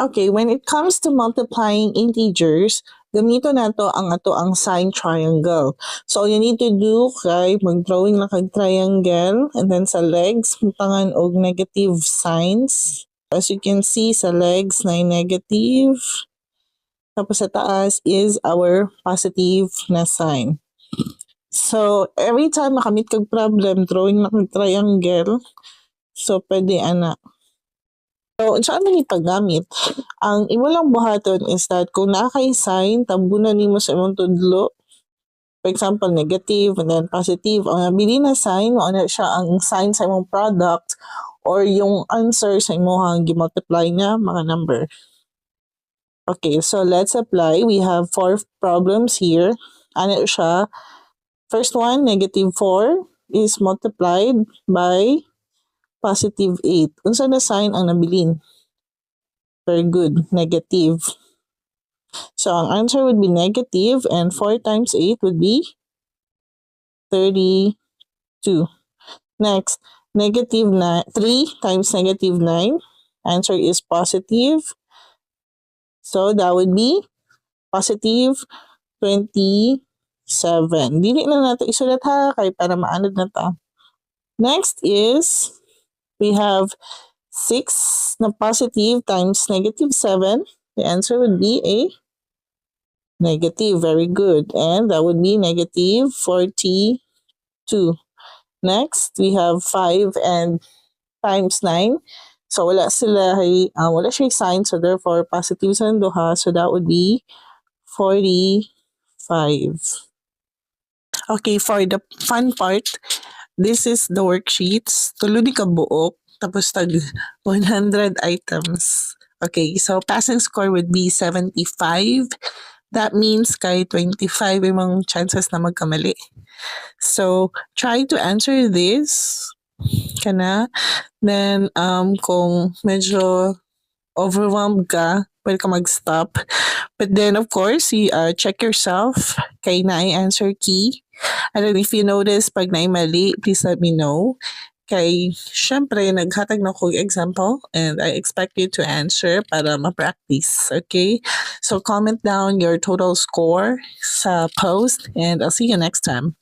Okay, when it comes to multiplying integers, gamito nato ang ato ang sine triangle. So, all you need to do kay mag-drawing na kag triangle and then sa legs, mutangan og negative signs. As you can see, sa legs na negative. Tapos sa taas is our positive na sign. So, every time makamit kag problem, drawing na kag triangle, so pwede ana. So, saan man ipagamit? Ang imo lang buhaton is that kung naa kay sign, tabunan nimo sa imong tudlo. For example, negative and then positive. Ang nabili na sign, ano siya ang sign sa imong product or yung answer sa imong gi-multiply nga mga number. Okay, so let's apply. We have 4 problems here. Ano siya? First one, negative 4 is multiplied by positive 8. Unsa na sign ang nabilin? Very good, negative. So, ang answer would be negative and 4 times 8 would be 32. Next, negative 3 times negative 9. Answer is positive. So, that would be positive 27. Dili na natin isulat ha, kay para maanod na ta. Next is, we have 6 na positive times negative 7. The answer would be a negative. Very good. And that would be negative 42. Next, we have 5 and times 9. So, wala siya sign. So, therefore, positive sa duha. So, that would be 45. Okay, for the fun part, this is the worksheets. Tulo di ka buok. Tapos tag 100 items. Okay, so passing score would be 75. That means kay 25 imong chances na magkamali. So, try to answer this. Kana. Then, kung medyo overwhelmed ka, pwede ka mag-stop. But then, of course, you check yourself kay na-answer key. And then if you notice pag na-mali, please let me know. Kay, syempre, naghatag na ko example and I expect you to answer para ma-practice, okay? So comment down your total score sa post and I'll see you next time.